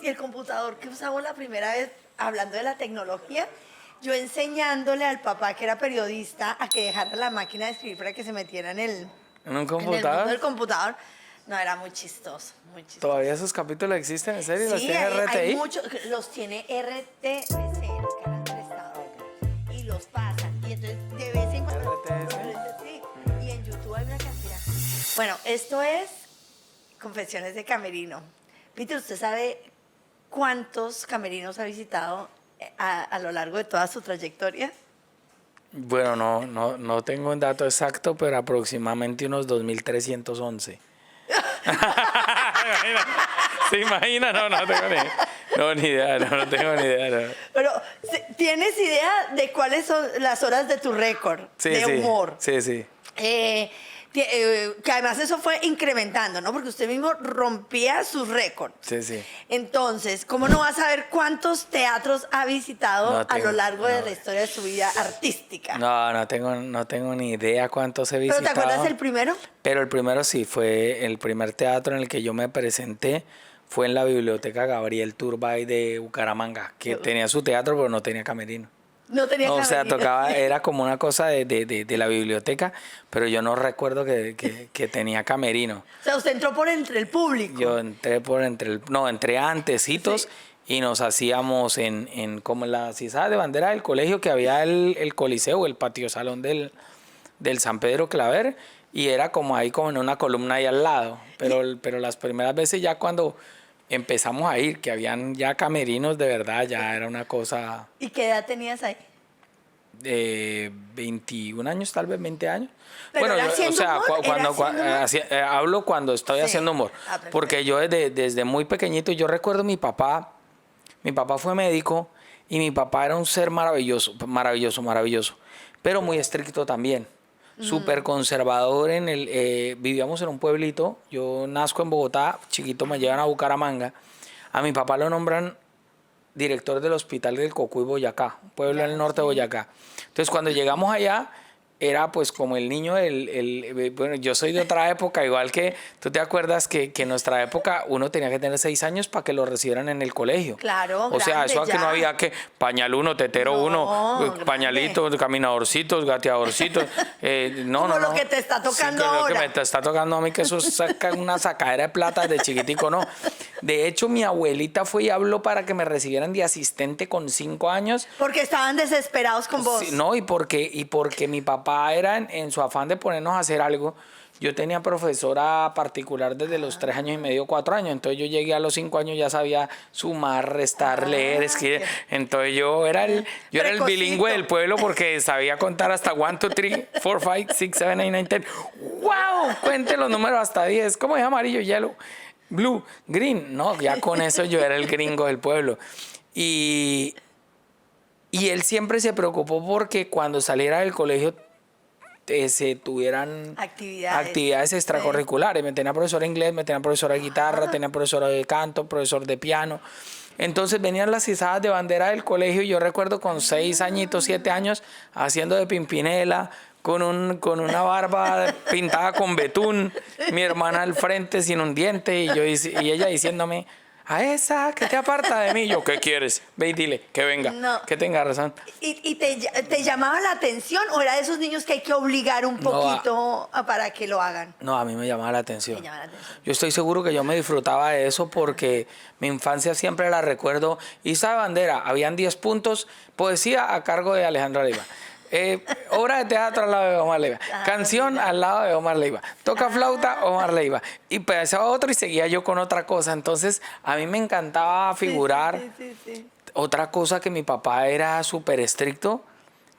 y el computador que usamos la primera vez, hablando de la tecnología, yo enseñándole al papá, que era periodista, a que dejara la máquina de escribir para que se metiera ¿En un en el computador? mundo del computador. No, era muy chistoso, muy chistoso. ¿Todavía esos capítulos existen? ¿En serio? ¿Los Sí, tiene RTI? hay muchos, los tiene RTBC, el canal del Estado, y los pasan, y entonces de vez en cuando... RTBC. Sí, y en YouTube hay una cantidad. Bueno, esto es Confesiones de Camerino. Peter, ¿usted sabe cuántos camerinos ha visitado a lo largo de toda su trayectoria? Bueno, no tengo un dato exacto, pero aproximadamente unos 2.311. ¿Se imagina? No tengo ni idea, no tengo ni idea. No. Pero, ¿tienes idea de cuáles son las horas de tu récord de humor? Sí. Que además eso fue incrementando, ¿no? Porque usted mismo rompía sus récords. Sí. Entonces, ¿cómo no va a saber cuántos teatros ha visitado a lo largo de la historia de su vida artística? No tengo ni idea cuántos he visitado. ¿Pero te acuerdas del primero? Pero el primero sí, fue el primer teatro en el que yo me presenté, fue en la Biblioteca Gabriel Turbay de Bucaramanga, que tenía su teatro, pero no tenía camerino. No tenía camerino. O sea, tocaba, era como una cosa de la biblioteca, pero yo no recuerdo que tenía camerino. O sea, usted entró por entre el público. Yo entré antecitos. Sí. Y nos hacíamos como en la izada de bandera del colegio, que había el coliseo, el patio salón del San Pedro Claver, y era como ahí como en una columna ahí al lado. Pero las primeras veces ya cuando empezamos a ir, que habían ya camerinos de verdad, ya era una cosa... ¿Y qué edad tenías ahí? 21 años, tal vez 20 años. Pero bueno, o sea, hablo cuando estoy haciendo humor. Porque yo desde muy pequeñito, yo recuerdo mi papá fue médico y mi papá era un ser maravilloso, pero muy estricto también. Súper conservador. Vivíamos en un pueblito, yo nazco en Bogotá, chiquito me llevan a Bucaramanga. A mi papá lo nombran director del hospital del Cocuy, Boyacá, un pueblo en el norte de Boyacá. Entonces cuando llegamos allá, era pues como el niño, bueno, yo soy de otra época, igual que tú te acuerdas que en nuestra época uno tenía que tener 6 años para que lo recibieran en el colegio. Claro, o sea, eso que no había que pañal 1, tetero 1, pañalitos, caminadorcitos, gateadorcitos. Como lo que te está tocando ahora. Lo que me está tocando a mí, que eso saca una sacadera de plata de chiquitico, no. De hecho, mi abuelita fue y habló para que me recibieran de asistente con 5 años. Porque estaban desesperados con vos. Sí, no, y porque mi papá era en su afán de ponernos a hacer algo. Yo tenía profesora particular desde los 3 años y medio, 4 años. Entonces yo llegué a los 5 años, ya sabía sumar, restar, leer, escribir. Entonces yo era el bilingüe del pueblo porque sabía contar hasta 1, 2, 3, 4, 5, 6, 7, 8, 9, 10. ¡Wow! Cuente los números hasta 10. ¿Cómo es amarillo, yellow, blue, green? No, ya con eso yo era el gringo del pueblo. Y él siempre se preocupó porque cuando saliera del colegio se tuvieran actividades extracurriculares. Me tenía profesor de inglés, me tenía profesor de guitarra, tenía profesor de canto, profesor de piano. Entonces venían las izadas de bandera del colegio y yo recuerdo con 6 añitos, 7 años, haciendo de Pimpinela, con una barba pintada con betún, mi hermana al frente sin un diente y ella diciéndome: a esa que te aparta de mí. Yo, ¿qué quieres? Ve y dile que venga, que tenga razón. ¿Y te llamaba la atención o era de esos niños que hay que obligar un poquito para que lo hagan? No, a mí me llamaba la atención. Me llamaba la atención. Yo estoy seguro que yo me disfrutaba de eso porque mi infancia siempre la recuerdo. Iza de bandera, habían 10 puntos, poesía a cargo de Alejandra Leiva. Obra de teatro al lado de Omar Leiva, canción al lado de Omar Leiva, toca flauta Omar Leiva, y pensaba otro y seguía yo con otra cosa. Entonces a mí me encantaba figurar. Sí. Otra cosa, que mi papá era súper estricto,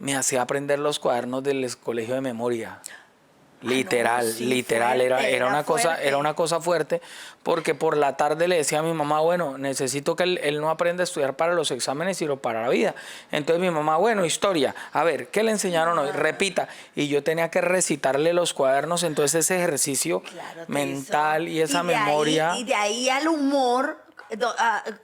me hacía aprender los cuadernos del colegio de memoria. Literal, era una cosa fuerte, porque por la tarde le decía a mi mamá: bueno, necesito que él no aprenda a estudiar para los exámenes, sino para la vida. Entonces mi mamá: bueno, historia, a ver, ¿qué le enseñaron hoy? Repita. Y yo tenía que recitarle los cuadernos. Entonces ese ejercicio mental y esa memoria. Y de ahí al humor,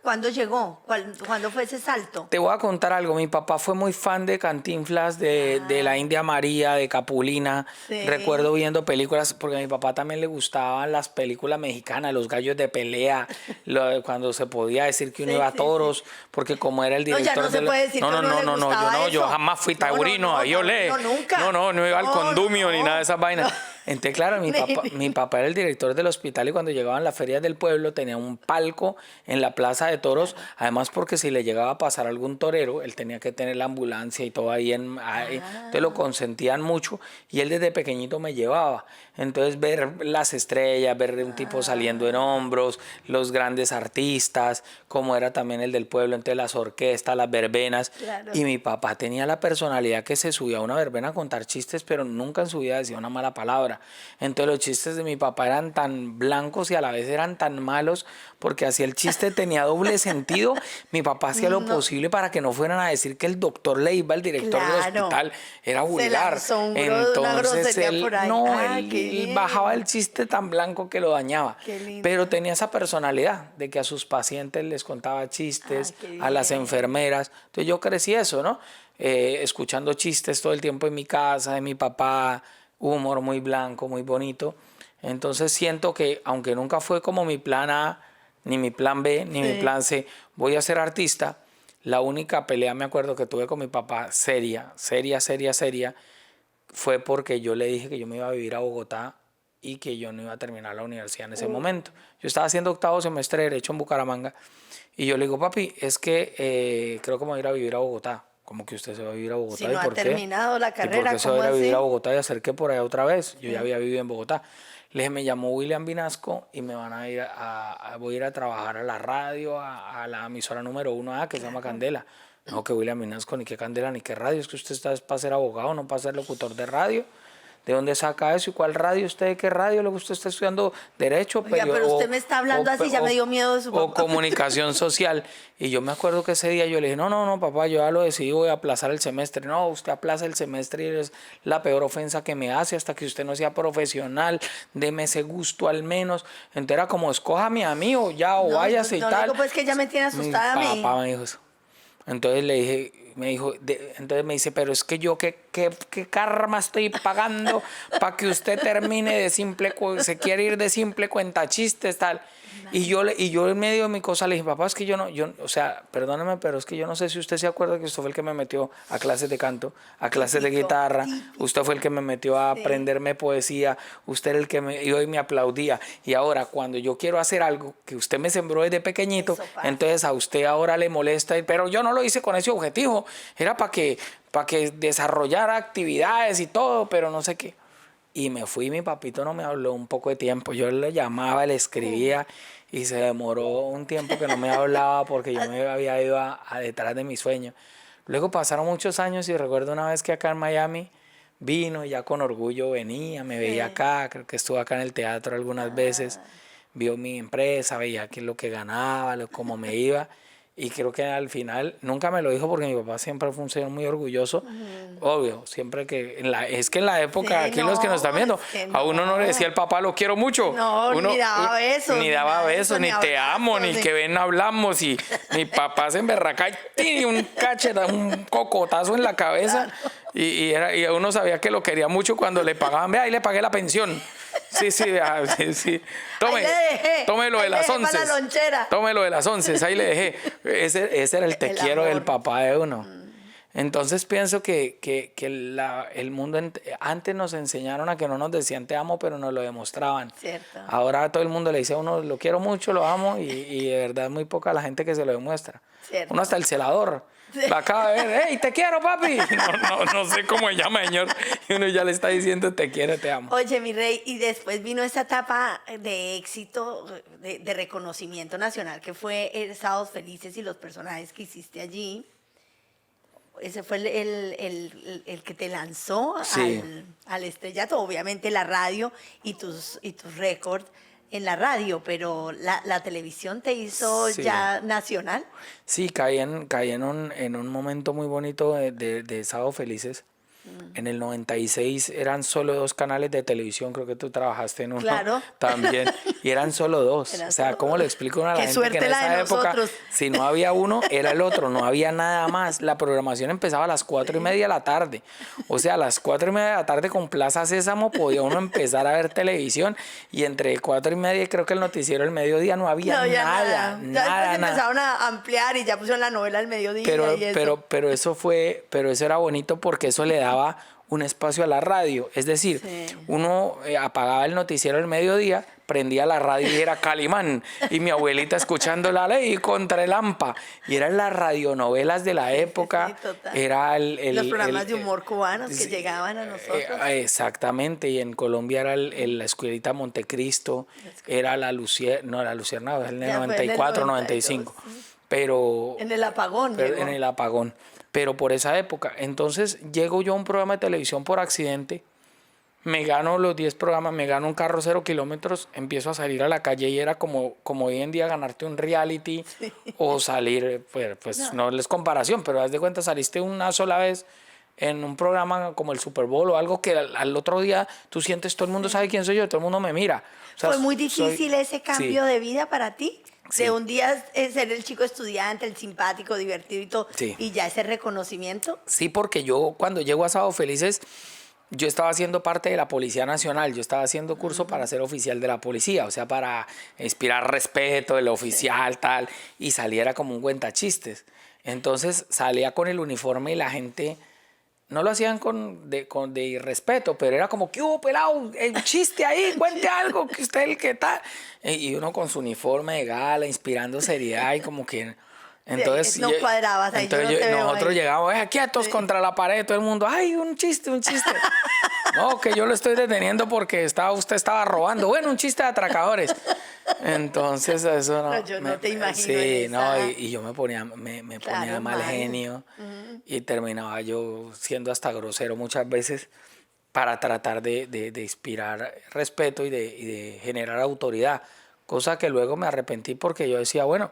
¿Cuándo llegó? ¿Cuándo fue ese salto? Te voy a contar algo. Mi papá fue muy fan de Cantinflas, de la India María, de Capulina. Sí. Recuerdo viendo películas, porque a mi papá también le gustaban las películas mexicanas, los gallos de pelea, cuando se podía decir que uno Sí, iba a sí, toros, porque como era el No, ya director no se de puede decir que no, a uno le yo gustaba no, yo eso. jamás fui No, no, taurino, no, ahí yo le. nunca. No iba al No, condumio ni no. nada de esas vainas. No. Entonces, claro, mi papá era el director del hospital y cuando llegaban las ferias del pueblo tenía un palco en la plaza de toros, además porque si le llegaba a pasar algún torero, él tenía que tener la ambulancia y todo ahí, entonces lo consentían mucho y él desde pequeñito me llevaba. Entonces ver las estrellas, ver un tipo saliendo en hombros, los grandes artistas, como era también el del pueblo, entonces las orquestas, las verbenas. Claro. Y mi papá tenía la personalidad que se subía a una verbena a contar chistes, pero nunca en su vida decía una mala palabra. Entonces los chistes de mi papá eran tan blancos y a la vez eran tan malos, porque así el chiste tenía doble sentido. Mi papá hacía lo posible para que no fueran a decir que el doctor Leiva, el director del Claro. hospital, era Se vulgar. lanzó una Entonces grosería él, por ahí. no, Ah, él, qué él bien. bajaba el chiste tan blanco que lo dañaba. Qué lindo. Pero tenía esa personalidad de que a sus pacientes les contaba chistes, Qué a las bien. enfermeras. Entonces yo crecí eso, ¿no? Escuchando chistes todo el tiempo en mi casa, de mi papá, humor muy blanco, muy bonito. Entonces siento que, aunque nunca fue como mi plan A, ni mi plan B, ni mi plan C, voy a ser artista. La única pelea, me acuerdo, que tuve con mi papá, seria, fue porque yo le dije que yo me iba a vivir a Bogotá y que yo no iba a terminar la universidad en ese momento. Yo estaba haciendo octavo semestre de Derecho en Bucaramanga y yo le digo, papi, es que creo que me voy a ir a vivir a Bogotá. Como que usted se va a vivir a Bogotá. Si ¿Y no ha por qué? terminado la ¿Y por carrera, qué se va a ¿cómo ir a vivir a así? Bogotá y hacer qué por allá otra vez? Yo ya había vivido en Bogotá. Le dije, me llamó William Vinasco y me van a ir voy a ir a trabajar a la radio, a la emisora número 1A que se llama Candela. No, que William Vinasco, ni qué Candela, ni qué radio. Es que usted está para ser abogado, no para ser locutor de radio. ¿De dónde saca eso? ¿Y cuál radio? ¿Usted de qué radio? ¿Le gusta? ¿Usted estudiando Derecho? Oiga, pero usted me está hablando así, ya me dio miedo de su O papá. Comunicación Social. Y yo me acuerdo que ese día yo le dije, no, papá, yo ya lo decidí, voy a aplazar el semestre. No, usted aplaza el semestre y es la peor ofensa que me hace hasta que usted no sea profesional, deme ese gusto al menos. Entonces era como, escójame a mí o ya, o váyase y no tal. digo pues que ya me tiene asustada a mí. Papá me dijo eso. Entonces le dije, entonces me dice, pero es que yo qué karma estoy pagando para que usted termine de se quiere ir de simple cuentachistes, tal. Y yo en medio de mi cosa le dije, papá, es que o sea, perdóneme, pero es que yo no sé si usted se acuerda que usted fue el que me metió a clases de canto, a clases de guitarra, usted fue el que me metió a aprenderme poesía, usted era el que y hoy me aplaudía. Y ahora, cuando yo quiero hacer algo que usted me sembró desde pequeñito, entonces a usted ahora le molesta, pero yo no lo hice con ese objetivo, era para que desarrollara actividades y todo, pero no sé qué. Y me fui, mi papito no me habló un poco de tiempo. Yo le llamaba, le escribía y se demoró un tiempo que no me hablaba porque yo me había ido a detrás de mi sueño. Luego pasaron muchos años y recuerdo una vez que acá en Miami vino y ya con orgullo venía, me veía acá, creo que estuvo acá en el teatro algunas veces, vio mi empresa, veía qué es lo que ganaba, cómo me iba. Y creo que al final, nunca me lo dijo porque mi papá siempre fue un señor muy orgulloso. Obvio, siempre que, es que en la época, aquí los que nos están viendo, a uno no le decía el papá, lo quiero mucho. No, uno, ni daba besos. Ni daba besos, ni te amo, ni que ven hablamos. Y mi papá se emberraca y tiene un cacheta, un cocotazo en la cabeza. Y uno sabía que lo quería mucho cuando le pagaban. Vea, ahí le pagué la pensión. Sí. Tome lo de las 11. Tome lo de las 11, ahí le dejé. Ese era el te quiero del papá de uno. Entonces pienso que el mundo antes nos enseñaron a que no nos decían te amo, pero nos lo demostraban. Cierto. Ahora todo el mundo le dice a uno lo quiero mucho, lo amo y de verdad es muy poca la gente que se lo demuestra. Cierto. Uno hasta el celador. La acaba de ver, hey, te quiero, papi. No sé cómo se llama, señor. Y uno ya le está diciendo te quiero, te amo. Oye, mi rey, y después vino esta etapa de éxito, de reconocimiento nacional, que fue Sábados Felices y los personajes que hiciste allí. Ese fue el que te lanzó al estrellato, obviamente la radio y tus récords en la radio, pero la televisión te hizo ya nacional. Sí, caí en un momento muy bonito de Sábado Felices. En el 96 eran solo 2 canales de televisión, creo que tú trabajaste en uno Claro. también, y eran solo 2. Eran O sea, solo ¿cómo dos. le explico a la Qué gente suerte que en la de esa época, nosotros. si no había uno, era el otro, no había nada más? La programación empezaba a las 4:30 de la tarde. O sea, a las 4:30 de la tarde con Plaza Sésamo podía uno empezar a ver televisión, y entre 4:30 y creo que el noticiero del mediodía no había No había nada, nada. Ya después nada. empezaron a ampliar y ya pusieron la novela al mediodía y eso. Pero eso era bonito porque eso le daba un espacio a la radio. Es decir, Sí. uno apagaba el noticiero del mediodía, prendía la radio y era Calimán. Y mi abuelita escuchando La Ley contra el AMPA. Y eran las radionovelas de la época. Sí, total. Era Los programas de humor cubanos que llegaban a nosotros. Exactamente. Y en Colombia era la Escuelita Montecristo, era la Luciérnaga, en el Ya fue en el 94, 92, 95. sí. Pero En el apagón llegó. en el apagón. Pero por esa época. Entonces llego yo a un programa de televisión por accidente, me gano los 10 programas, me gano un carro 0 kilómetros, empiezo a salir a la calle y era como hoy en día ganarte un reality o salir, pues no es comparación, pero haz de cuenta, saliste una sola vez en un programa como el Super Bowl o algo que al otro día tú sientes, todo el mundo sabe quién soy yo, todo el mundo me mira. O sea, ¿Fue muy difícil ese cambio sí. de vida para ti? Sí. De un día ser el chico estudiante, el simpático, divertido y todo, Sí. y ya ese reconocimiento. Sí, porque yo cuando llego a Sábado Felices, yo estaba haciendo parte de la Policía Nacional, yo estaba haciendo curso para ser oficial de la policía, o sea, para inspirar respeto, el oficial, tal, y saliera como un cuentachistes. Entonces salía con el uniforme y la gente no lo hacían de irrespeto, pero era como, ¿qué hubo, pelado? Un chiste ahí, cuente algo, que usted el que tal. Y uno con su uniforme de gala, inspirando seriedad y como que... Entonces, no cuadrabas ahí, entonces yo no te veo nosotros ahí. llegamos quietos contra la pared, todo el mundo, ¡ay, un chiste, un chiste! No, que yo lo estoy deteniendo porque usted estaba robando. Bueno, un chiste de atracadores. Entonces, eso no. No, yo no te imagino Sí, en no, esa- y yo me ponía Claro, mal mal. genio y terminaba yo siendo hasta grosero muchas veces para tratar de inspirar respeto y de generar autoridad. Cosa que luego me arrepentí porque yo decía, bueno,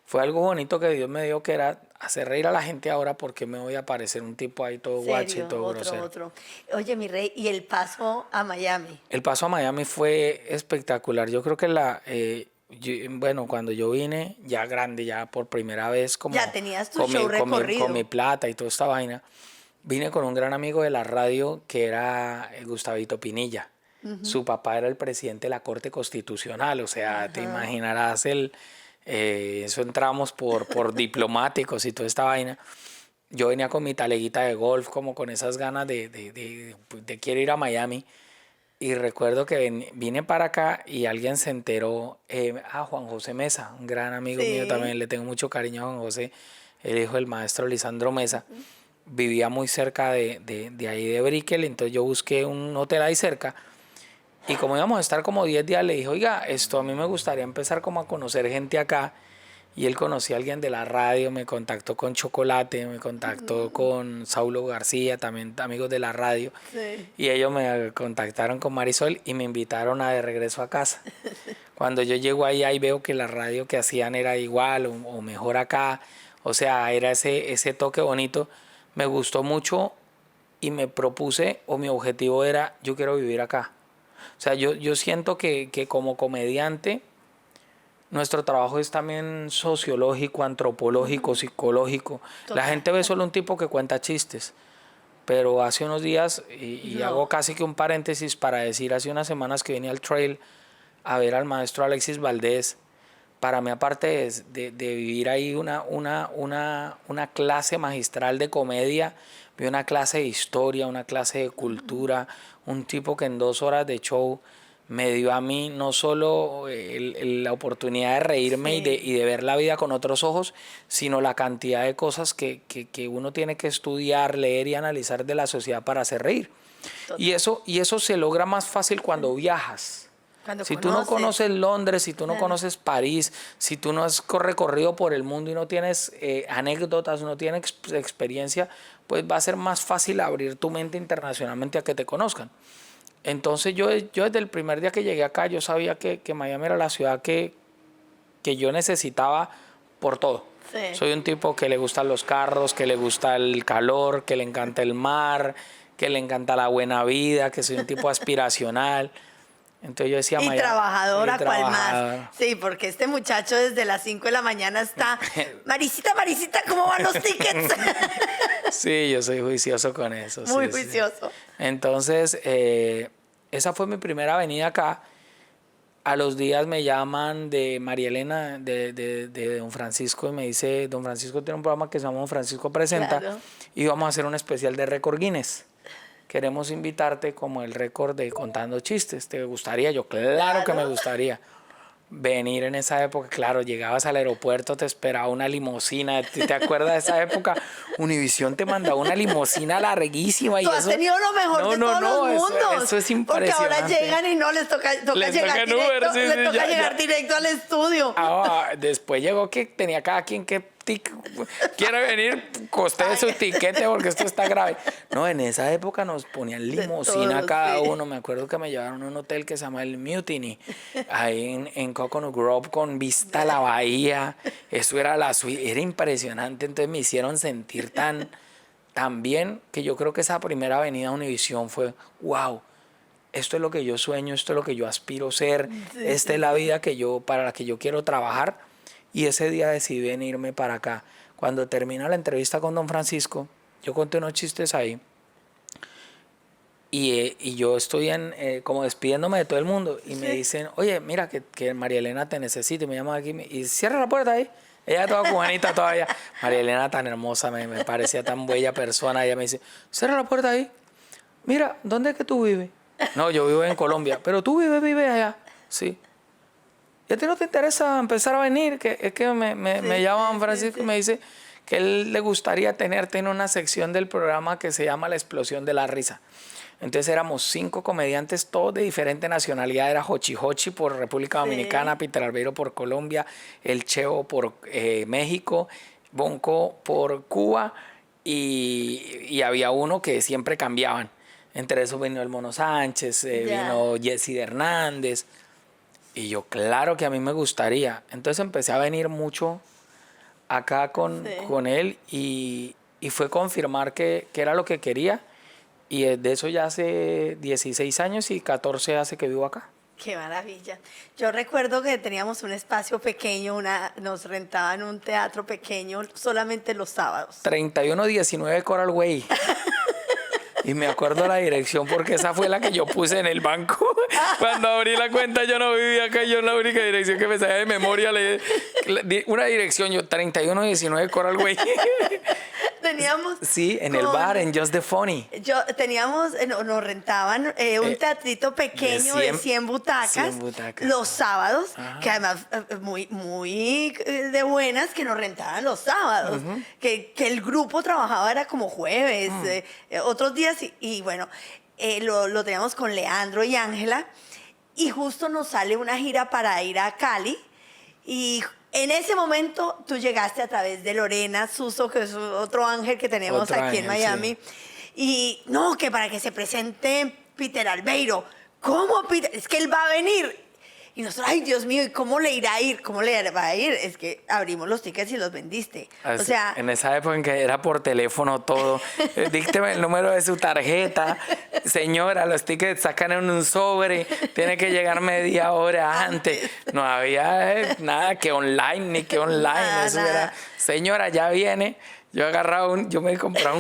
fue algo bonito que Dios me dio, que era hacer reír a la gente ahora, porque me voy a parecer un tipo ahí todo guacho y Serio, todo otro, grosero. otro. Oye, mi rey, ¿y el paso a Miami? El paso a Miami fue espectacular. Yo creo que bueno, cuando yo vine ya grande, ya por primera vez, como Ya tenías tu show recorrido. con mi plata y toda esta vaina, vine con un gran amigo de la radio que era Gustavito Pinilla. Su papá era el presidente de la Corte Constitucional, o sea, te imaginarás eso entramos por diplomáticos y toda esta vaina. Yo venía con mi taleguita de golf, como con esas ganas de quiero ir a Miami. Y recuerdo que vine para acá y alguien se enteró, Juan José Mesa, un gran amigo mío Sí. también, le tengo mucho cariño a Juan José, el hijo del maestro Lisandro Mesa. Vivía muy cerca de ahí de Brickell, entonces yo busqué un hotel ahí cerca. Y como íbamos a estar como 10 días, le dije, oiga, esto a mí me gustaría empezar como a conocer gente acá. Y él conocía a alguien de la radio, me contactó con Chocolate, me contactó con Saulo García, también amigos de la radio. Sí. Y ellos me contactaron con Marisol y me invitaron a de regreso a casa. Cuando yo llego ahí veo que la radio que hacían era igual o mejor acá. O sea, era ese toque bonito. Me gustó mucho y me propuse, o mi objetivo era, yo quiero vivir acá. O sea, yo siento que como comediante, nuestro trabajo es también sociológico, antropológico, psicológico. La Total. gente ve solo un tipo que cuenta chistes, pero hace unos días, y No. hago casi que un paréntesis para decir, hace unas semanas que vine al trail a ver al maestro Alexis Valdés. Para mí, aparte de vivir ahí una clase magistral de comedia, vi una clase de historia, una clase de cultura, un tipo que en 2 horas de show me dio a mí no solo la oportunidad de reírme Sí. y de ver la vida con otros ojos, sino la cantidad de cosas que uno tiene que estudiar, leer y analizar de la sociedad para hacer reír. Y eso se logra más fácil cuando viajas. Cuando Si tú no conoces Londres, si tú no Claro. conoces París, si tú no has recorrido por el mundo y no tienes anécdotas, no tienes experiencia, pues va a ser más fácil abrir tu mente internacionalmente a que te conozcan. Entonces yo desde el primer día que llegué acá, yo sabía que Miami era la ciudad que yo necesitaba por todo. Sí. Soy un tipo que le gustan los carros, que le gusta el calor, que le encanta el mar, que le encanta la buena vida, que soy un tipo aspiracional. Entonces yo decía, Y trabajadora, ¿cuál trabajador. más? Sí, porque este muchacho desde las 5 de la mañana está, Marisita, ¿cómo van los tickets? Sí, yo soy juicioso con eso. Muy sí, sí. juicioso. Entonces, esa fue mi primera venida acá. A los días me llaman de María Elena, de Don Francisco, y me dice, Don Francisco tiene un programa que se llama Don Francisco Presenta, Claro. y vamos a hacer un especial de récord Guinness. Queremos invitarte como el récord de contando chistes. ¿Te gustaría? Yo, claro que me gustaría. Venir en esa época, claro, llegabas al aeropuerto, te esperaba una limusina. ¿Te acuerdas de esa época? Univisión te mandaba una limusina larguísima. Y Tú has eso, tenido lo mejor de todos los mundos. Eso es Porque impresionante. ahora llegan y no les toca Les llegar toca en Uber, directo, sí, les sí, toca ya, llegar ya. directo al estudio. Después llegó que tenía cada quien que quiere venir, coste su tiquete porque esto está grave. No, en esa época nos ponían limusina todos, cada sí. uno. Me acuerdo que me llevaron a un hotel que se llama el Mutiny, ahí en Coconut Grove, con vista a la bahía. Eso era la suite, era impresionante. Entonces me hicieron sentir tan bien que yo creo que esa primera venida a Univisión fue, wow, esto es lo que yo sueño, esto es lo que yo aspiro ser, esta es la vida para la que yo quiero trabajar. Y ese día decidí venirme para acá. Cuando termina la entrevista con Don Francisco, yo conté unos chistes ahí. Y yo estoy como despidiéndome de todo el mundo. Y me dicen, oye, mira que María Elena te necesita. Y me llaman aquí y cierra la puerta ahí. Ella toda cubanita todavía. María Elena tan hermosa, me parecía tan bella persona. Ella me dice, cierra la puerta ahí. Mira, ¿dónde es que tú vives? No, yo vivo en Colombia. Pero tú vives allá. Sí. ¿Y a ti no te interesa empezar a venir? Que es que me llama Don Francisco y me dice que él le gustaría tenerte en una sección del programa que se llama La Explosión de la Risa. Entonces éramos 5 comediantes, todos de diferente nacionalidad. Era Jochi Jochi por República Dominicana, Peter Albeiro por Colombia, El Cheo por México, Bonco por Cuba y había uno que siempre cambiaban. Entre esos vino el Mono Sánchez, vino Jessy Hernández. Y yo, claro que a mí me gustaría. Entonces empecé a venir mucho acá con él y fue confirmar que era lo que quería. Y de eso ya hace 16 años y 14 hace que vivo acá. Qué maravilla. Yo recuerdo que teníamos un espacio pequeño, nos rentaban un teatro pequeño solamente los sábados. 3119 Coral Way. Y me acuerdo la dirección porque esa fue la que yo puse en el banco. Cuando abrí la cuenta yo no vivía acá, yo la única dirección que me sabía de memoria, una dirección, yo 3119 Coral Way. Teníamos... Sí, en el bar, en Just the Funny. Nos rentaban un teatrito pequeño de 100 butacas, 100 butacas. los sábados, que además muy de buenas que nos rentaban los sábados, que el grupo trabajaba era como jueves, otros días y bueno, lo teníamos con Leandro y Ángela y justo nos sale una gira para ir a Cali y en ese momento tú llegaste a través de Lorena Suso, que es otro ángel que tenemos Otro aquí ángel, en Miami. sí. Y no, que para que se presente Peter Albeiro. ¿Cómo Peter? Es que él va a venir. Y nosotros, ay Dios mío, ¿y cómo le irá a ir? ¿Cómo le va a ir? Es que abrimos los tickets y los vendiste. Así, o sea, en esa época en que era por teléfono todo. Dícteme el número de su tarjeta. Señora, los tickets sacan en un sobre. Tiene que llegar media hora antes. No había nada que online, ni que online. Nada, Eso nada. era, señora, ya viene. Yo me compraba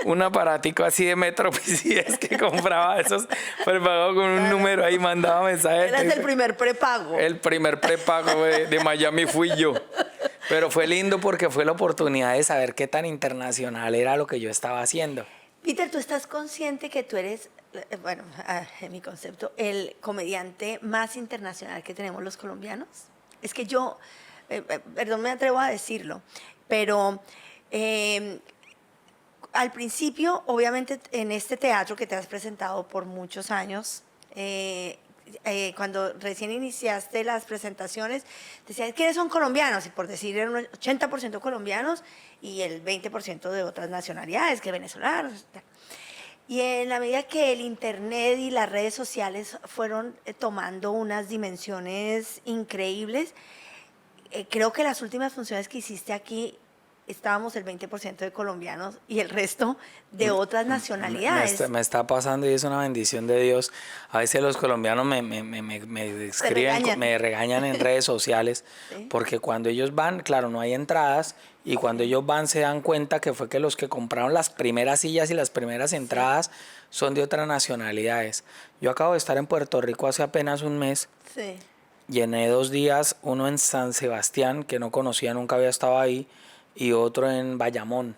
un aparatico así de Metro PCS que compraba esos prepagados con un número ahí, mandaba mensajes. eras el primer prepago. El primer prepago de Miami fui yo. Pero fue lindo porque fue la oportunidad de saber qué tan internacional era lo que yo estaba haciendo. Peter, ¿tú estás consciente que tú eres, bueno, en mi concepto, el comediante más internacional que tenemos los colombianos? Es que yo, perdón, me atrevo a decirlo, pero al principio, obviamente, en este teatro que te has presentado por muchos años, cuando recién iniciaste las presentaciones, decías, ¿quiénes son colombianos? Y por decir, eran un 80% colombianos y el 20% de otras nacionalidades, que venezolanos. Y en la medida que el internet y las redes sociales fueron tomando unas dimensiones increíbles, creo que las últimas funciones que hiciste aquí estábamos el 20% de colombianos y el resto de otras nacionalidades. Me está pasando y es una bendición de Dios. A veces los colombianos me escriben, regañan. me regañan en redes sociales, Sí. porque cuando ellos van, claro, no hay entradas, y cuando ellos van se dan cuenta que fue que los que compraron las primeras sillas y las primeras entradas son de otras nacionalidades. Yo acabo de estar en Puerto Rico hace apenas un mes. Sí. Llené 2 días, uno en San Sebastián, que no conocía, nunca había estado ahí, y otro en Bayamón.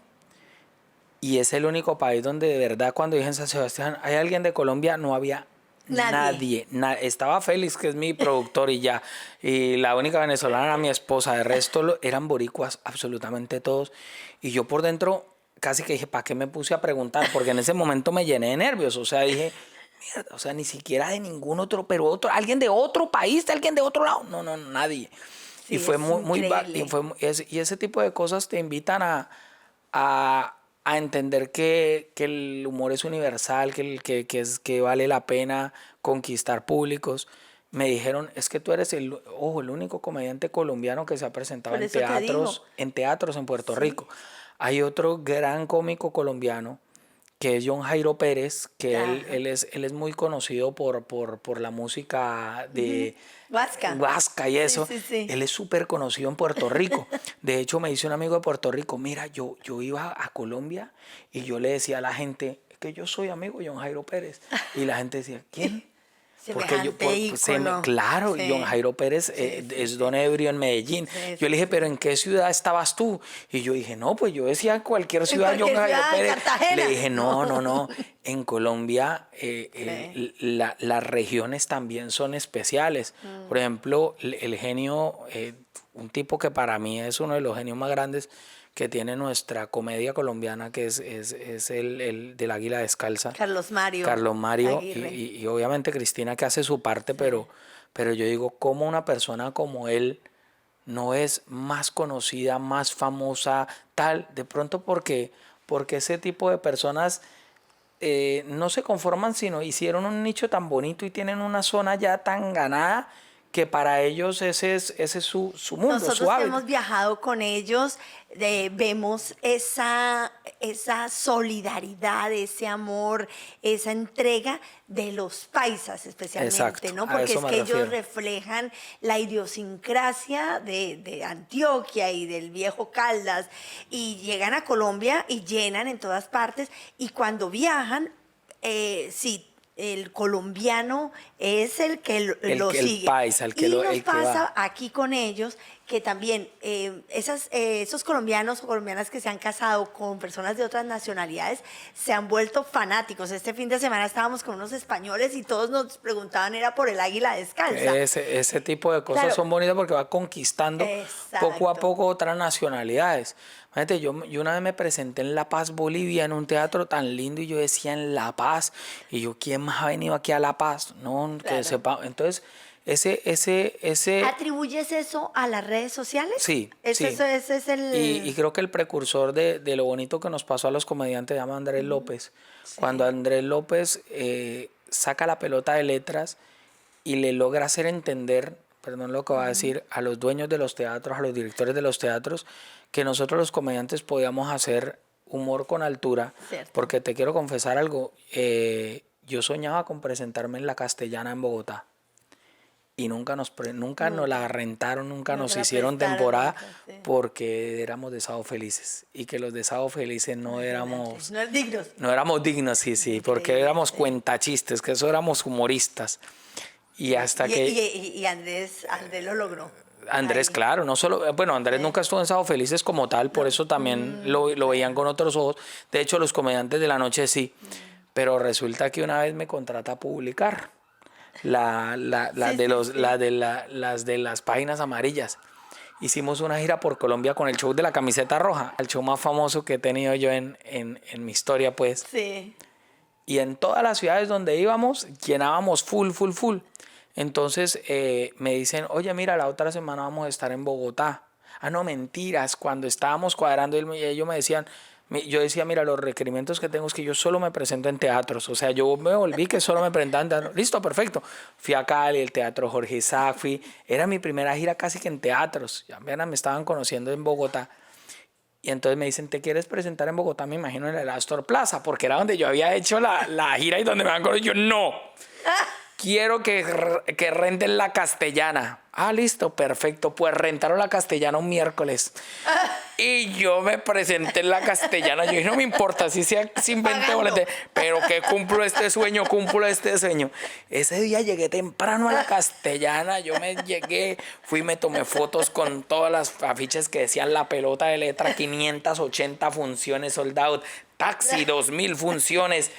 Y es el único país donde de verdad, cuando dije en San Sebastián, ¿hay alguien de Colombia? No había nadie. Estaba Félix, que es mi productor, y ya. Y la única venezolana era mi esposa. De resto eran boricuas, absolutamente todos. Y yo por dentro casi que dije, ¿para qué me puse a preguntar? Porque en ese momento me llené de nervios. O sea, dije, mierda, o sea, ni siquiera de ningún otro, pero alguien de otro país, de alguien de otro lado. No, nadie. Sí, Y fue es muy increíble. y ese tipo de cosas te invitan a entender que el humor es universal, que vale la pena conquistar públicos. Me dijeron, es que tú eres el único comediante colombiano que se ha presentado Por eso te digo. en teatros en Puerto Sí. Rico. Hay otro gran cómico colombiano que es John Jairo Pérez, que Ajá. él es muy conocido por la música de Huasca. y eso. Sí, sí, sí. Él es súper conocido en Puerto Rico. De hecho, me dice un amigo de Puerto Rico, mira, yo iba a Colombia y yo le decía a la gente, es que yo soy amigo de John Jairo Pérez. Y la gente decía, ¿quién? Semejante ícono. Claro, Sí. John Jairo Pérez es Don Ebrio en Medellín. Sí, Yo le dije, sí. ¿pero en qué ciudad estabas tú? Y yo dije, no, pues yo decía en cualquier ciudad John cualquier Jairo ciudad, Pérez. Cartagena. Le dije, no. En Colombia las regiones también son especiales. Por ejemplo, el genio, un tipo que para mí es uno de los genios más grandes que tiene nuestra comedia colombiana, que es el del Águila Descalza. Carlos Mario Aguirre. Y obviamente Cristina, que hace su parte, pero yo digo, ¿cómo una persona como él no es más conocida, más famosa, tal? De pronto porque ese tipo de personas no se conforman, sino hicieron un nicho tan bonito y tienen una zona ya tan ganada que para ellos ese es su mundo, Nosotros su que hábitat. hemos viajado con ellos, vemos esa solidaridad, ese amor, esa entrega de los paisas especialmente, Exacto, ¿no? a Porque eso es me que refiero. ellos reflejan la idiosincrasia de Antioquia y del viejo Caldas, y llegan a Colombia y llenan en todas partes, y cuando viajan, sí, el colombiano es el que lo el sigue. paisa, el que y lo- nos el que pasa va. aquí con ellos que también esos colombianos o colombianas que se han casado con personas de otras nacionalidades se han vuelto fanáticos. Este fin de semana estábamos con unos españoles y todos nos preguntaban, era por el Águila Descalza. Ese tipo de cosas Claro. son bonitas porque va conquistando poco a Exacto. poco otras nacionalidades. Imagínate, yo una vez me presenté en La Paz, Bolivia, en un teatro tan lindo, y yo decía en La Paz, y yo, ¿quién más ha venido aquí a La Paz? No, que Claro. sepa. Entonces, ese ¿Atribuyes eso a las redes sociales? sí, Ese es el... y creo que el precursor de lo bonito que nos pasó a los comediantes se llama Andrés López. Sí. Cuando Andrés López saca la pelota de letras y le logra hacer entender, perdón lo que va a decir, a los dueños de los teatros, a los directores de los teatros, que nosotros los comediantes podíamos hacer humor con altura. Cierto. Porque te quiero confesar algo, yo soñaba con presentarme en La Castellana en Bogotá. Y nunca nos la rentaron, nunca Nunca nos la hicieron prestaron, temporada, nunca, sí. porque éramos de Sábado Felices, y que los de Sábado Felices no éramos No es digno. dignos, sí, porque Increíble, éramos sí. cuentachistes, que eso éramos humoristas. Y hasta que Y Andrés lo logró. Andrés, Ahí. claro, no solo, bueno, Andrés nunca estuvo en Sábado Felices como tal, por eso también lo veían con otros ojos. De hecho, los comediantes de la noche sí, pero resulta que una vez me contrata a publicar las de las páginas amarillas. Hicimos una gira por Colombia con el show de la camiseta roja, el show más famoso que he tenido yo en mi historia, pues. Sí. Y en todas las ciudades donde íbamos, llenábamos full. Entonces me dicen, oye, mira, la otra semana vamos a estar en Bogotá. Ah, no, mentiras. Cuando estábamos cuadrando, ellos me decían, yo decía, mira, los requerimientos que tengo es que yo solo me presento en teatros. O sea, yo me volví que solo me presentaba en teatros. Listo, perfecto. Fui a Cali, el Teatro Jorge Isaac, era mi primera gira casi que en teatros. Ya me estaban conociendo en Bogotá. Y entonces me dicen, ¿te quieres presentar en Bogotá? Me imagino en el Astor Plaza, porque era donde yo había hecho la gira y donde me van con yo, no. Quiero que renten la Castellana. Ah, listo, perfecto. Pues rentaron la Castellana un miércoles. Y yo me presenté en la Castellana. Yo dije, no me importa si sea sin 20 boletes, pero que cumplo este sueño. Ese día llegué temprano a la Castellana. Yo me llegué, me tomé fotos con todas las afiches que decían La Pelota de Letra, 580 funciones sold out. Taxi, 2.000 funciones.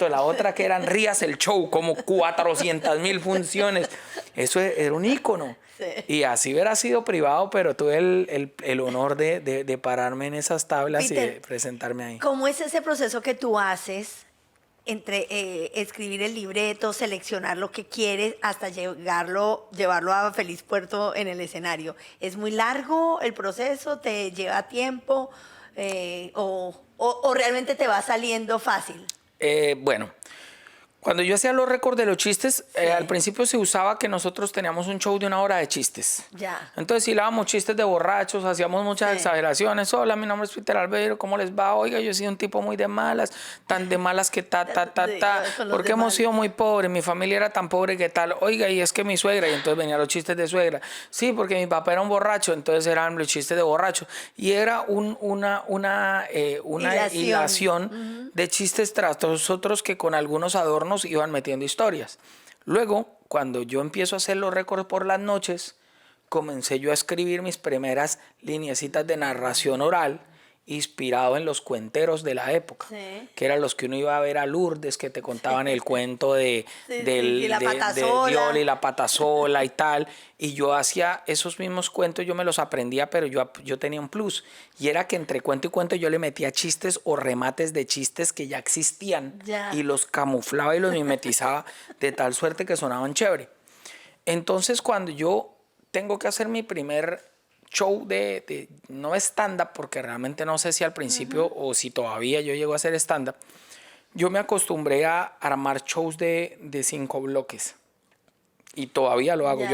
La otra que eran Rías el Show, como 400.000 funciones. Eso era un ícono. Sí. Y así hubiera sido privado, pero tuve el honor de pararme en esas tablas, Peter, y de presentarme ahí. ¿Cómo es ese proceso que tú haces entre escribir el libreto, seleccionar lo que quieres, hasta llevarlo a feliz puerto en el escenario? ¿Es muy largo el proceso? ¿Te lleva tiempo? ¿O realmente te va saliendo fácil? Bueno, cuando yo hacía los récords de los chistes, sí, al principio se usaba que nosotros teníamos un show de 1 hora de chistes. Ya. Entonces hilábamos chistes de borrachos, hacíamos muchas, sí, exageraciones. Hola, mi nombre es Peter Albeiro, ¿cómo les va? Oiga, yo he sido un tipo muy de malas, tan de malas que porque hemos sido muy pobres, mi familia era tan pobre que tal. Oiga, y es que mi suegra, y entonces venían los chistes de suegra. Sí, porque mi papá era un borracho, entonces eran los chistes de borracho. Y era una hilación de chistes tras otros que con algunos adornos iban metiendo historias. Luego, cuando yo empiezo a hacer los récords por las noches, comencé yo a escribir mis primeras lineecitas de narración oral, inspirado en los cuenteros de la época, sí, que eran los que uno iba a ver a Lourdes, que te contaban, sí, el cuento de Diol y la patasola y tal, y yo hacía esos mismos cuentos, yo me los aprendía, pero yo tenía un plus, y era que entre cuento y cuento yo le metía chistes o remates de chistes que ya existían, ya, y los camuflaba y los mimetizaba de tal suerte que sonaban chévere. Entonces, cuando yo tengo que hacer mi primer show no stand-up, porque realmente no sé si al principio o si todavía yo llego a hacer stand-up, yo me acostumbré a armar shows de 5 bloques. Y todavía lo hago.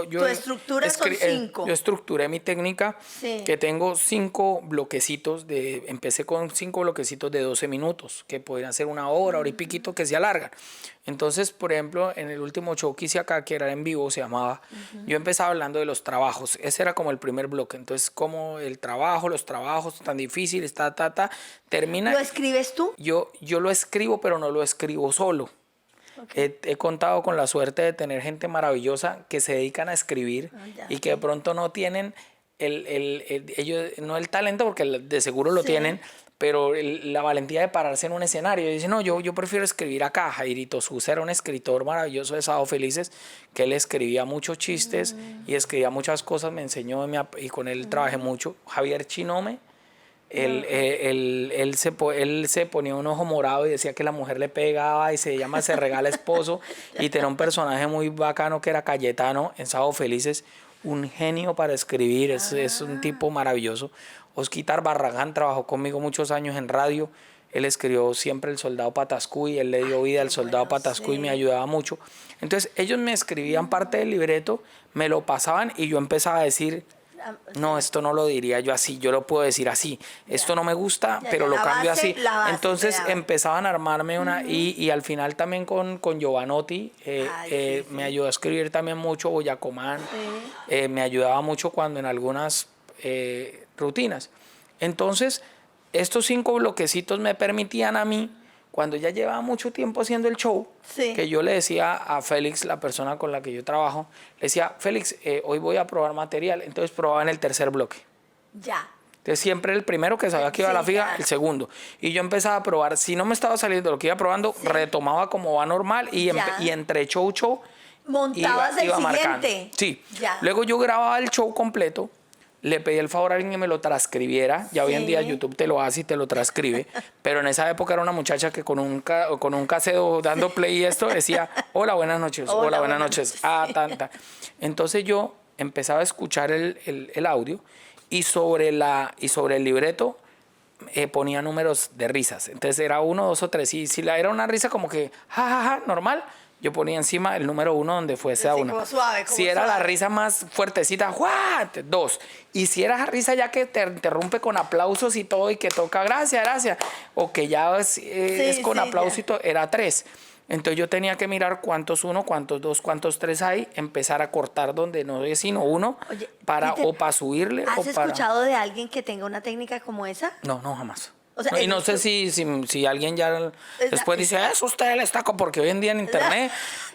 ¿Tu estructura son 5? Yo estructuré mi técnica, sí, que tengo 5 bloquecitos. Empecé con 5 bloquecitos de 12 minutos, que podrían ser 1 hora, hora y piquito, que se alargan. Entonces, por ejemplo, en el último show que hice acá, que era en vivo, se llamaba, yo empezaba hablando de los trabajos. Ese era como el primer bloque. Entonces, como los trabajos tan difíciles, termina. ¿Lo escribes tú? Yo lo escribo, pero no lo escribo solo. Okay. He contado con la suerte de tener gente maravillosa que se dedican a escribir, y que de pronto no tienen ellos, no el talento, porque de seguro lo, sí, tienen, pero la valentía de pararse en un escenario y decir, no, yo prefiero escribir acá. Jairito Sousa era un escritor maravilloso de Sábado Felices, que él escribía muchos chistes y escribía muchas cosas, me enseñó y con él trabajé mucho. Javier Chinome, él se ponía un ojo morado y decía que la mujer le pegaba, y se regala esposo, y tenía un personaje muy bacano que era Cayetano en Sábado Felices, un genio para escribir, es un tipo maravilloso. Osquitar Barragán trabajó conmigo muchos años en radio, él escribió siempre El Soldado Patascuy, él le dio vida al Soldado Patascuy, sí, me ayudaba mucho. Entonces ellos me escribían parte del libreto, me lo pasaban y yo empezaba a decir, no, esto no lo diría yo así, yo lo puedo decir así, esto no me gusta, pero lo cambio así. Entonces empezaban a armarme y al final también con Giovanotti, sí, me ayudó a escribir también mucho. Boyacomán, sí, me ayudaba mucho cuando en algunas rutinas. Entonces estos 5 bloquecitos me permitían a mí, cuando ya llevaba mucho tiempo haciendo el show, sí, que yo le decía a Félix, la persona con la que yo trabajo, le decía, Félix, hoy voy a probar material. Entonces probaba en el tercer bloque. Ya. Entonces siempre el primero que sabía que iba a la fija, claro, el segundo. Y yo empezaba a probar. Si no me estaba saliendo lo que iba probando, sí, retomaba como va normal y entre show montabas iba el marcando. Siguiente. Sí. Ya. Luego yo grababa el show completo. Le pedí el favor a alguien que me lo transcribiera. Ya, sí, hoy en día YouTube te lo hace y te lo transcribe. Pero en esa época era una muchacha que con un casero dando play y esto decía, hola, buenas noches, hola, buenas noches. Entonces yo empezaba a escuchar el audio y sobre el libreto ponía números de risas. Entonces era 1, 2 o 3. Y si era una risa como que, normal, yo ponía encima el número 1 donde fuese a Sí, una. como suave, como si era la suave. risa más fuertecita, ¡juá! 2. Y si era esa risa ya que te interrumpe con aplausos y todo y que toca gracias, o que ya es con sí, aplausos ya. y todo, era 3. Entonces yo tenía que mirar cuántos 1, cuántos 2, cuántos 3 hay, empezar a cortar donde no es sino 1 Oye, para Peter, o para subirle o ¿has para... escuchado de alguien que tenga una técnica como esa? No, no, jamás. O sea, No, y no sé eso- si alguien ya después dice, eso usted le está porque hoy en día en internet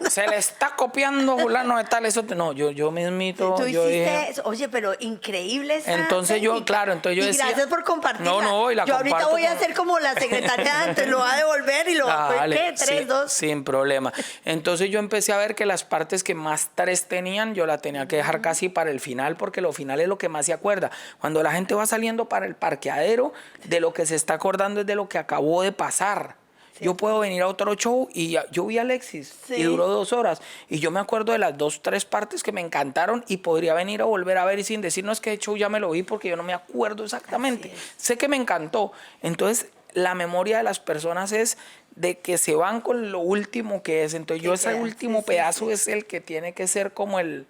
se le está copiando fulano de tal, eso. No, yo mismito, Tú yo hiciste dije... eso. Oye, pero increíble esa Entonces yo, técnica. claro, entonces yo y decía... gracias por compartirla. No, no, y la yo ahorita comparto voy a con- hacer como la secretaria de antes, lo va a devolver y lo va a... Dale, ¿Qué? 3, 2. sin problema. Entonces yo empecé a ver que las partes que más 3 tenían, yo la tenía que dejar casi para el final, porque lo final es lo que más se acuerda. Cuando la gente va saliendo para el parqueadero, de lo que se está acordando es de lo que acabó de pasar. Yo puedo venir a otro show y yo vi a Alexis Sí. y duró 2 horas. Y yo me acuerdo de las 2, 3 partes que me encantaron y podría venir a volver a ver y sin decir, no es que el show ya me lo vi porque yo no me acuerdo exactamente. Así es. Sé que me encantó. Entonces, la memoria de las personas es de que se van con lo último que es. Entonces, yo ese queda. último Sí, sí, pedazo sí. es el que tiene que ser como el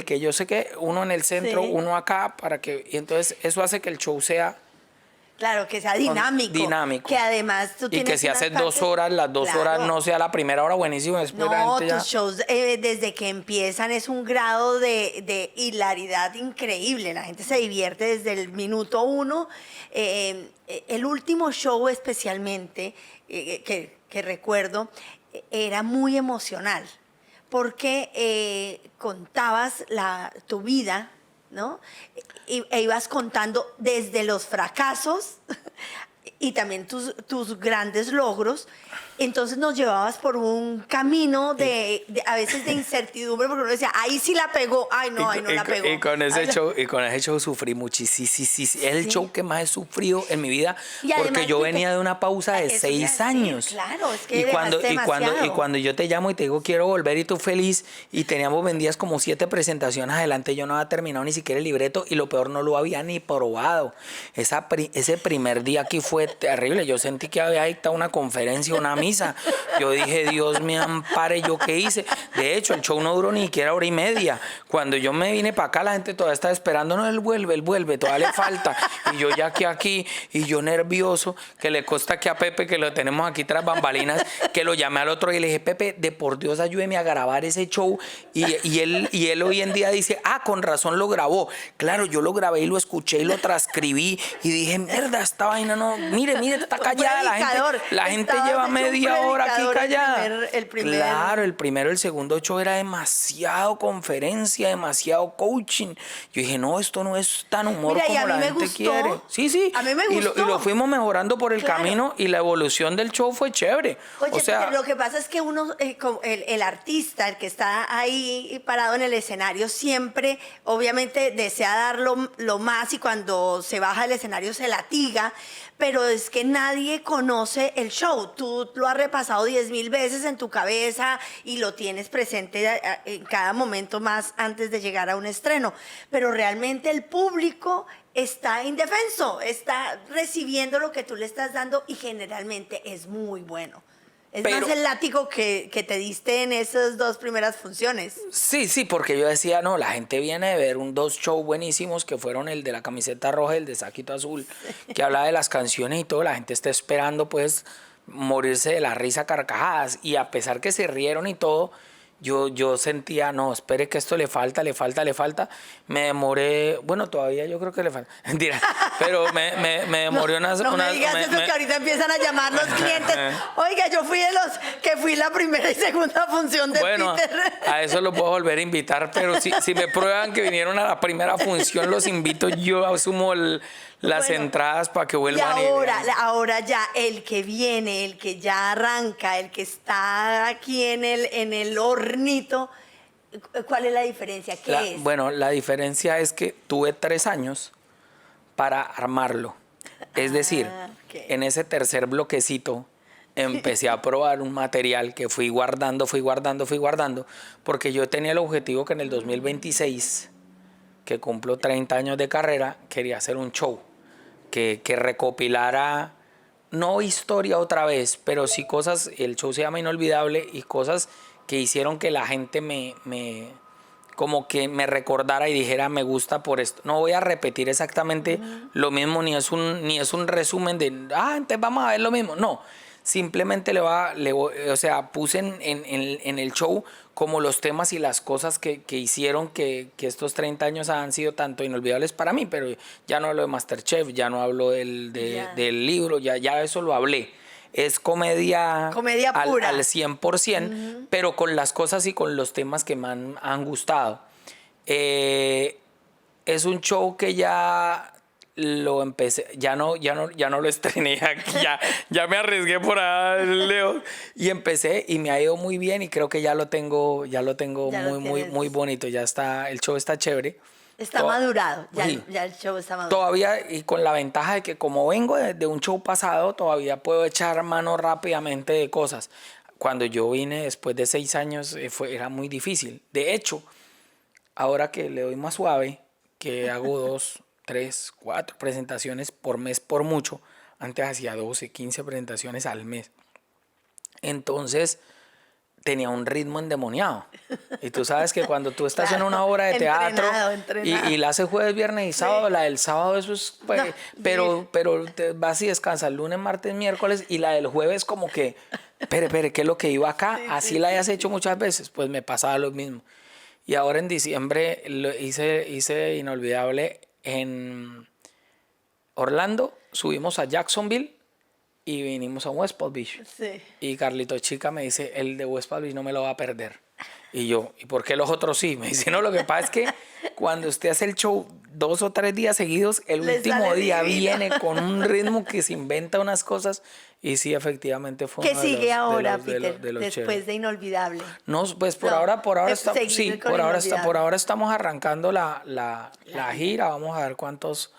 que yo sé que uno en el centro, Sí. uno acá, para que... Y entonces, eso hace que el show sea... Claro, que sea dinámico. Dinámico. Que además tú Y tienes que si unas haces partes- 2 horas, las 2 horas Claro. no sea la primera hora buenísimo, después la No, gente ya... tus shows desde que empiezan es un grado de hilaridad increíble. La gente se divierte desde el minuto 1. El último show especialmente que recuerdo era muy emocional porque contabas tu vida, ¿no? E ibas contando desde los fracasos y también tus grandes logros. Entonces nos llevabas por un camino a veces de incertidumbre, porque uno decía, ahí sí la pegó, ay no, ahí no la pegó. Y con ese Ay, no. show, y con ese show sufrí muchísimo. Es el show que más he sufrido en mi vida, Y además porque yo que te- venía de una pausa de Eso 6 iba a decir, años. claro, es que y cuando, dejaste y demasiado. cuando yo te llamo y te digo quiero volver y tú feliz, y teníamos vendidas como 7 presentaciones adelante, yo no había terminado ni siquiera el libreto, y lo peor no lo había ni probado. Ese primer día aquí fue terrible. Yo sentí que había dictado una conferencia, una misa. Yo dije, Dios me ampare, ¿yo qué hice? De hecho, el show no duró ni siquiera hora y media. Cuando yo me vine para acá, la gente todavía estaba esperando, no, él vuelve, todavía le falta. Y yo ya aquí, y yo nervioso, que le consta que a Pepe, que lo tenemos aquí tras bambalinas, que lo llamé al otro día y le dije, Pepe, de por Dios, ayúdeme a grabar ese show. Y él hoy en día dice, con razón lo grabó. Claro, yo lo grabé y lo escuché y lo transcribí y dije, mierda, esta vaina no, mire, está callada la gente. La gente Estabas lleva hecho un media hora aquí predicador, callada. el primer- Claro, el primero, el segundo show era demasiado conferencia, demasiado coaching. Yo dije, no, esto no es tan humor Mira, y a como mí la me gente gustó. quiere. Sí. A mí me Y gustó. lo fuimos mejorando por el Claro. camino y la evolución del show fue chévere. Oye, o sea, Peter, lo que pasa es que uno, el artista, el que está ahí parado en el escenario, siempre, obviamente, desea dar lo más y cuando se baja del escenario se latiga, pero es que nadie conoce el show. Tú lo has repasado 10,000 veces en tu cabeza y lo tienes presente en cada momento más antes de llegar a un estreno, pero realmente el público está indefenso, está recibiendo lo que tú le estás dando y generalmente es muy bueno. Es Pero- más el látigo que te diste en esas 2 primeras funciones. Sí, porque yo decía, no, la gente viene de ver 2 shows buenísimos que fueron el de la camiseta roja y el de saquito azul, que habla de las canciones y todo, la gente está esperando pues morirse de la risa a carcajadas y a pesar que se rieron y todo, yo sentía, no, espere que esto le falta. Me demoré, bueno, todavía yo creo que le falta, mentira, pero me demoré No me digas eso que ahorita empiezan a llamar los clientes. Oiga, yo fui de los que fui la primera y segunda función de Bueno, Peter. a eso lo puedo volver a invitar, pero si me prueban que vinieron a la primera función, los invito, yo asumo las Bueno, entradas para que Y vuelvan. ahora ya el que viene, el que ya arranca, el que está aquí en el hornito, ¿cuál es la diferencia? ¿Qué es? Bueno, la diferencia es que tuve 3 años para armarlo. Es decir, ok. en ese tercer bloquecito empecé a probar un material que fui guardando, porque yo tenía el objetivo que en el 2026, que cumplo 30 años de carrera, quería hacer un show que recopilara, no historia otra vez, pero sí cosas, el show se llama Inolvidable, y cosas que hicieron que la gente como que me recordara y dijera me gusta por esto. No voy a repetir exactamente lo mismo, ni es un resumen de, entonces vamos a ver lo mismo. No, simplemente o sea, puse en el show como los temas y las cosas que hicieron que estos 30 años han sido tanto inolvidables para mí, pero ya no hablo de MasterChef, ya no hablo del libro, ya eso lo hablé. Es comedia pura. Al 100%, pero con las cosas y con los temas que me han gustado. Es un show que ya lo empecé, ya no lo estrené aquí, ya me arriesgué por ahí, Leo, y empecé y me ha ido muy bien y creo que ya lo tengo muy bonito, ya está, el show está chévere. Está madurado, ya el show está madurado. Todavía, y con la ventaja de que como vengo de un show pasado, todavía puedo echar mano rápidamente de cosas. Cuando yo vine después de 6 años era muy difícil. De hecho, ahora que le doy más suave, que hago 2, 3, 4 presentaciones por mes por mucho, antes hacía 12, 15 presentaciones al mes. Entonces tenía un ritmo endemoniado. Y tú sabes que cuando tú estás en una obra de teatro y la haces jueves, viernes y sábado, la del sábado eso es... Pues, pero te vas y descansas lunes, martes, miércoles, y la del jueves como que, espere, ¿qué es lo que iba acá? Así la hayas hecho muchas veces, pues me pasaba lo mismo. Y ahora en diciembre hice Inolvidable en Orlando, subimos a Jacksonville y vinimos a West Palm Beach. Sí. Y Carlito Chica me dice, el de West Palm Beach no me lo va a perder. Y yo, ¿y por qué los otros sí? Me dice, no, lo que pasa es que cuando usted hace el show 2 o 3 días seguidos, el último día viene con un ritmo que se inventa unas cosas. Y sí, efectivamente fue ¿Qué sigue ahora, Peter, después de Inolvidable? No, pues por ahora estamos arrancando la gira. Vamos a ver cuántos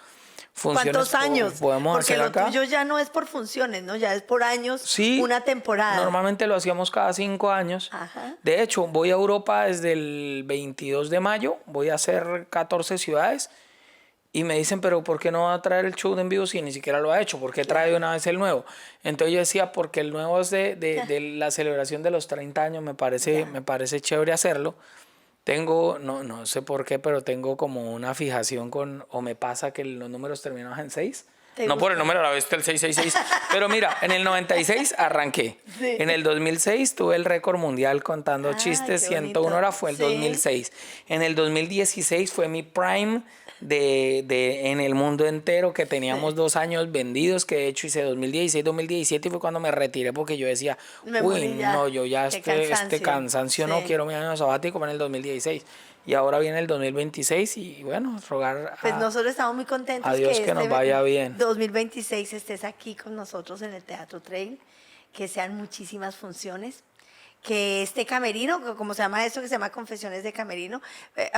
funciones ¿cuántos años? Podemos Porque hacer lo acá. tuyo ya no es por funciones, ¿no? Ya es por años, Sí, una temporada. Normalmente lo hacíamos cada 5 años. Ajá. De hecho, voy a Europa desde el 22 de mayo. Voy a hacer 14 ciudades. Y me dicen, pero ¿por qué no va a traer el show de en vivo si ni siquiera lo ha hecho? ¿Por qué trae de una vez el nuevo? Entonces yo decía, porque el nuevo es de la celebración de los 30 años. Me parece chévere hacerlo. Tengo, no sé por qué, pero tengo como una fijación o me pasa que los números terminados en 6. No por el número a la vez el 666. Pero mira, en el 96 arranqué. Sí. En el 2006 tuve el récord mundial contando chistes. 101 horas fue el 2006. En el 2016 fue mi prime en el mundo entero, que teníamos 2 años vendidos, que de hecho hice 2016, 2017 y fue cuando me retiré porque yo decía, yo ya este cansancio no quiero mi año sabático. Fue en el 2016. Y ahora viene el 2026 y bueno, rogar pues nosotros estamos muy contentos a Dios que nos vaya bien. 2026 estés aquí con nosotros en el Teatro Trail, que sean muchísimas funciones, que este camerino, como se llama esto, que se llama Confesiones de Camerino,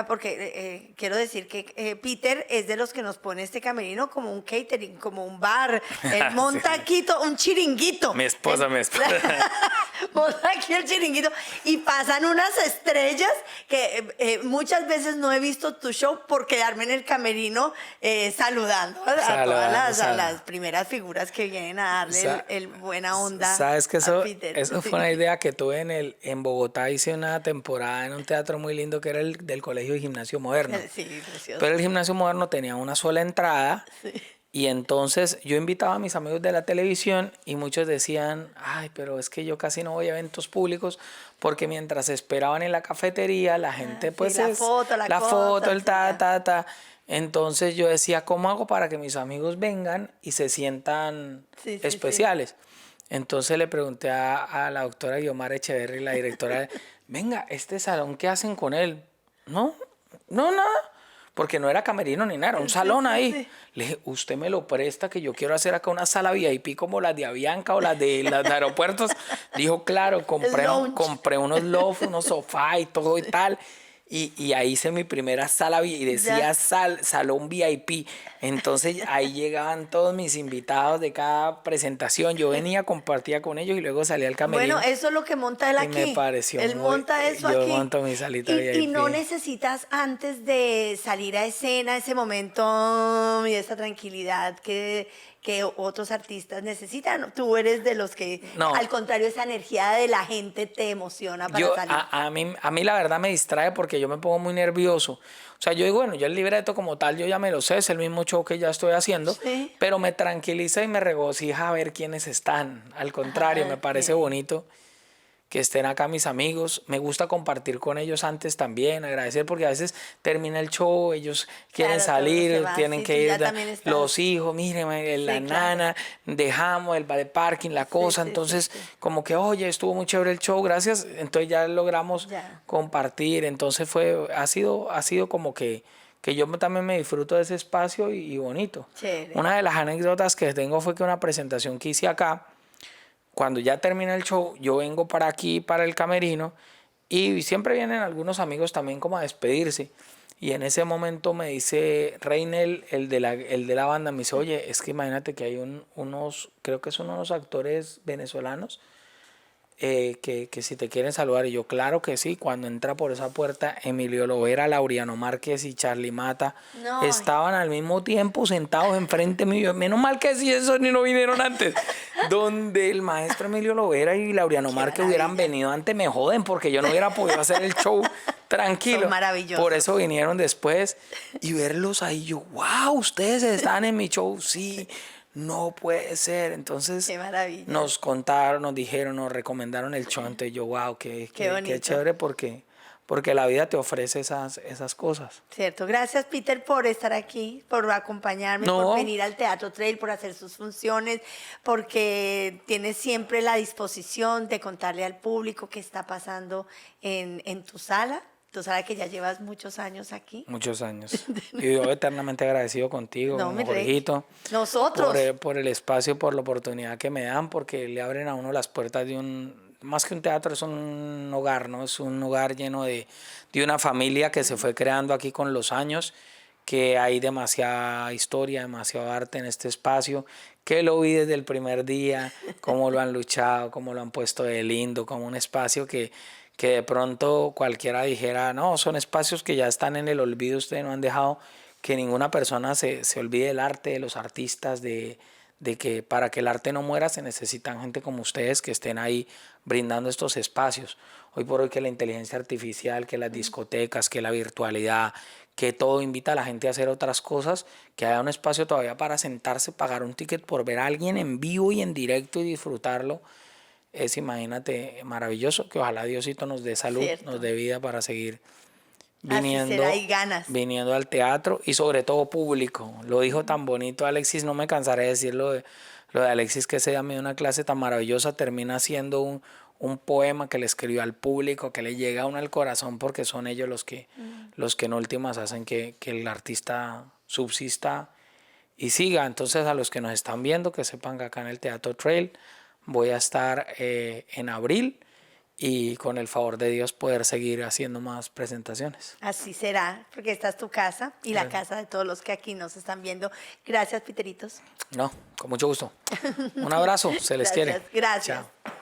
porque quiero decir que Peter es de los que nos pone este camerino como un catering, como un bar, él monta aquí un chiringuito. Mi esposa. Monta aquí el chiringuito y pasan unas estrellas que muchas veces no he visto tu show por quedarme en el camerino saludando a todas las primeras figuras que vienen a darle el buena onda. ¿Sabes que eso fue una idea que tuve en Bogotá? Hice una temporada en un teatro muy lindo que era el del Colegio de Gimnasio Moderno. Sí, precioso. Pero el Gimnasio Moderno tenía una sola entrada. Sí. Y entonces yo invitaba a mis amigos de la televisión y muchos decían, ay, pero es que yo casi no voy a eventos públicos porque mientras esperaban en la cafetería, la gente pues la foto, el ta. Entonces yo decía, ¿cómo hago para que mis amigos vengan y se sientan especiales? Sí. Entonces le pregunté a la doctora Guiomar Echeverry, la directora, venga, ¿este salón qué hacen con él? No, nada. Porque no era camerino ni nada, era un salón ahí. Sí. Le dije, usted me lo presta, que yo quiero hacer acá una sala VIP como las de Avianca o las de aeropuertos. Dijo, claro, compré unos lofts, unos sofás y todo y tal. y ahí hice mi primera sala y decía salón VIP. Entonces ahí llegaban todos mis invitados de cada presentación. Yo venía, compartía con ellos y luego salía al camerino. Bueno, eso es lo que monta él Y me aquí. pareció Él muy- monta eso yo aquí. monto mi salita y VIP. no necesitas antes de salir a escena ese momento y esa tranquilidad que otros artistas necesitan. Tú eres de los que, No. al contrario, esa energía de la gente te emociona para salir. A mí la verdad me distrae porque yo me pongo muy nervioso. O sea, yo digo, bueno, yo el libreto como tal, yo ya me lo sé, es el mismo show que ya estoy haciendo, Sí. pero me tranquiliza y me regocija ver quiénes están. Al contrario, me parece Ok. bonito que estén acá mis amigos. Me gusta compartir con ellos antes también, agradecer porque a veces termina el show, ellos quieren Claro, todo se salir, va. tienen Sí, que tú ir, ya también estás. los hijos, miren, la Sí, claro. nana, dejamos el de parking, la Sí, cosa, sí, sí, entonces sí. como que, oye, estuvo muy chévere el show, gracias, entonces ya logramos Ya. compartir, entonces ha sido como que yo también me disfruto de ese espacio y bonito. Chévere. Una de las anécdotas que tengo fue que una presentación que hice acá, cuando ya termina el show, yo vengo para aquí, para el camerino, y siempre vienen algunos amigos también como a despedirse. Y en ese momento me dice Reinel, el de la banda, me dice, oye, es que imagínate que hay unos, creo que son unos actores venezolanos que si te quieren saludar. Y yo, claro que sí. Cuando entra por esa puerta, Emilio Lovera, Laureano Márquez y Charly Mata No. estaban al mismo tiempo sentados enfrente mío. Menos mal que sí, esos ni no vinieron antes. Donde el maestro Emilio Lovera y Laureano Qué Márquez hubieran maravilla. venido antes, me joden, porque yo no hubiera podido hacer el show tranquilo. Son maravillosos. Por eso vinieron después. Y verlos ahí, yo, wow, ustedes están en mi show. Sí, no puede ser. Entonces Qué maravilla. nos contaron, nos dijeron, nos recomendaron el show. Entonces yo, wow, qué bonito. chévere porque la vida te ofrece esas cosas. Cierto. Gracias, Peter, por estar aquí, por acompañarme, No. por venir al Teatro Trail, por hacer sus funciones, porque tienes siempre la disposición de contarle al público qué está pasando en tu sala que ya llevas muchos años aquí. Muchos años. Y yo eternamente agradecido contigo, No, con mi rey. Jorgito. Nosotros. Por el espacio, por la oportunidad que me dan, porque le abren a uno las puertas de más que un teatro, es un hogar, ¿no? Es un hogar lleno de una familia que se fue creando aquí con los años, que hay demasiada historia, demasiado arte en este espacio, que lo vi desde el primer día, cómo lo han luchado, cómo lo han puesto de lindo, como un espacio que de pronto cualquiera dijera, no, son espacios que ya están en el olvido, ustedes no han dejado que ninguna persona se olvide del arte, de los artistas, de que para que el arte no muera se necesitan gente como ustedes que estén ahí brindando estos espacios. Hoy por hoy que la inteligencia artificial, que las discotecas, que la virtualidad, que todo invita a la gente a hacer otras cosas, que haya un espacio todavía para sentarse, pagar un ticket por ver a alguien en vivo y en directo y disfrutarlo. Es, imagínate, maravilloso, que ojalá Diosito nos dé salud, Cierto. nos dé vida para seguir Así será, y ganas. viniendo al teatro y sobre todo público. Lo dijo tan bonito Alexis, no me cansaré de decirlo lo de Alexis, que ese día me dio una clase tan maravillosa, termina siendo un poema que le escribió al público, que le llega a uno al corazón porque son ellos los que en últimas hacen que el artista subsista y siga. Entonces, a los que nos están viendo, que sepan que acá en el Teatro Trail voy a estar en abril y con el favor de Dios poder seguir haciendo más presentaciones. Así será, porque esta es tu casa y la casa de todos los que aquí nos están viendo. Gracias, Piteritos. No, con mucho gusto. Un abrazo, se les quiere. Gracias. Chao.